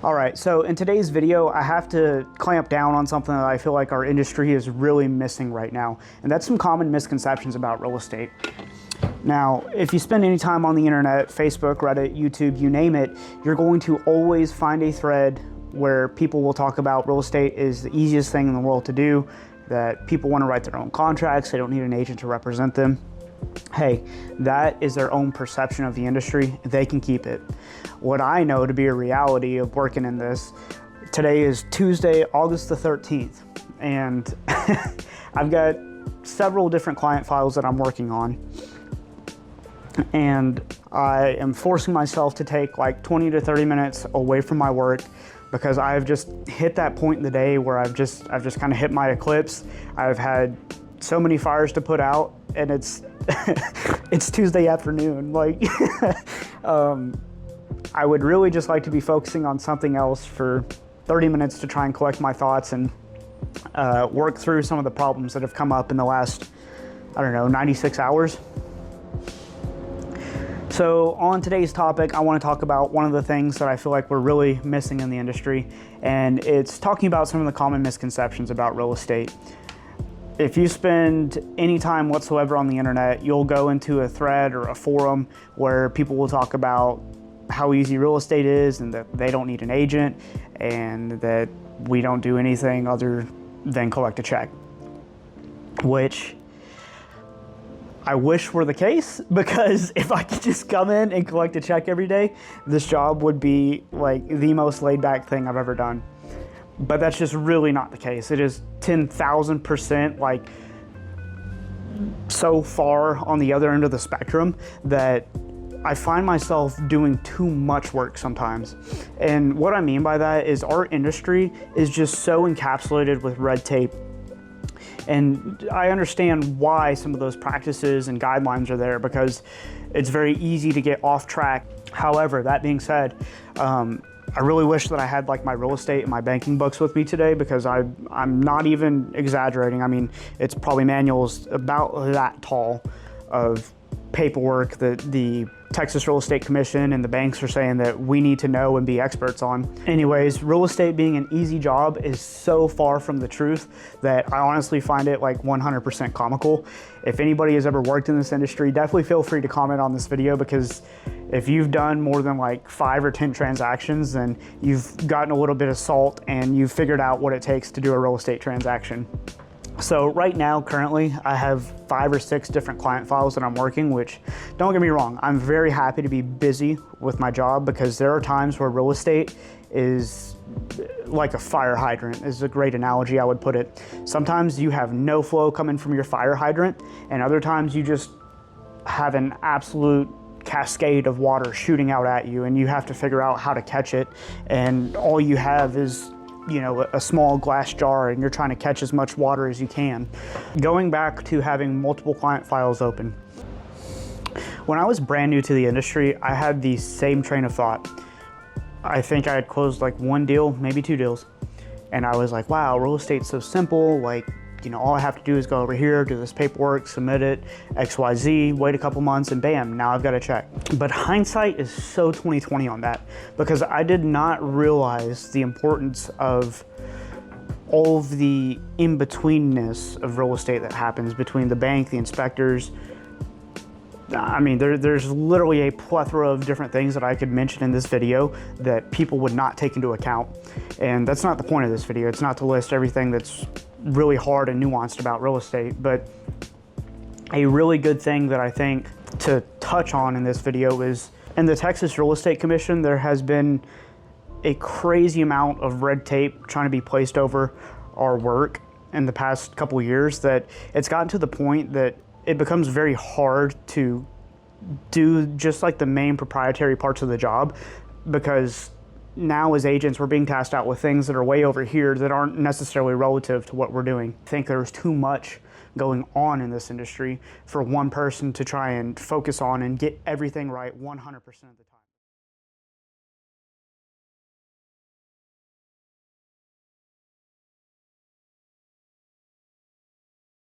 All right, so in today's video, I have to clamp down on something that I feel like our industry is really missing right now, and that's some common misconceptions about real estate. Now, if you spend any time on the internet, Facebook, Reddit, YouTube, you name it, you're going to always find a thread where people will talk about real estate is the easiest thing in the world to do, that people want to write their own contracts, they don't need an agent to represent them. Hey, that is their own perception of the industry. They can keep it. What I know to be a reality of working in this, today is Tuesday, August the 13th, and I've got several different client files that I'm working on, and I am forcing myself to take like 20 to 30 minutes away from my work because I've just hit that point in the day where I've just kind of hit my eclipse. I've had so many fires to put out, and it's it's Tuesday afternoon. Like, I would really just like to be focusing on something else for 30 minutes to try and collect my thoughts and work through some of the problems that have come up in the last, I don't know, 96 hours. So on today's topic, I want to talk about one of the things that I feel like we're really missing in the industry, and it's talking about some of the common misconceptions about real estate. If you spend any time whatsoever on the internet, you'll go into a thread or a forum where people will talk about how easy real estate is and that they don't need an agent and that we don't do anything other than collect a check, which I wish were the case, because if I could just come in and collect a check every day, this job would be like the most laid back thing I've ever done. But that's just really not the case. It is 10,000% like so far on the other end of the spectrum that I find myself doing too much work sometimes. And what I mean by that is our industry is just so encapsulated with red tape. And I understand why some of those practices and guidelines are there, because it's very easy to get off track. However, that being said, I really wish that I had like my real estate and my banking books with me today, because I'm not even exaggerating. I mean, it's probably manuals about that tall of paperwork that the Texas Real Estate Commission and the banks are saying that we need to know and be experts on. Anyways, real estate being an easy job is so far from the truth that I honestly find it like 100% comical. If anybody has ever worked in this industry, definitely feel free to comment on this video, because if you've done more than like 5 or 10 transactions, then you've gotten a little bit of salt and you've figured out what it takes to do a real estate transaction. So right now, currently, I have 5 or 6 different client files that I'm working, which, don't get me wrong, I'm very happy to be busy with my job, because there are times where real estate is like a fire hydrant, is a great analogy I would put it. Sometimes you have no flow coming from your fire hydrant, and other times you just have an absolute cascade of water shooting out at you, and you have to figure out how to catch it, and all you have is, you know, a small glass jar, and you're trying to catch as much water as you can. Going back to having multiple client files open. When I was brand new to the industry, I had the same train of thought. I think I had closed like 1 deal, maybe 2 deals. And I was like, wow, real estate's so simple. Like, you know, all I have to do is go over here, do this paperwork, submit it, XYZ, wait a couple months, and bam, now I've got a check. But hindsight is so 20/20 on that, because I did not realize the importance of all of the in-betweenness of real estate that happens between the bank, the inspectors. I mean, there's literally a plethora of different things that I could mention in this video that people would not take into account. And that's not the point of this video. It's not to list everything that's really hard and nuanced about real estate, but a really good thing that I think to touch on in this video is, in the Texas Real Estate Commission, there has been a crazy amount of red tape trying to be placed over our work in the past couple years, that it's gotten to the point that it becomes very hard to do just like the main proprietary parts of the job, because now as agents, we're being tasked out with things that are way over here that aren't necessarily relative to what we're doing. I think there's too much going on in this industry for one person to try and focus on and get everything right 100% of the time.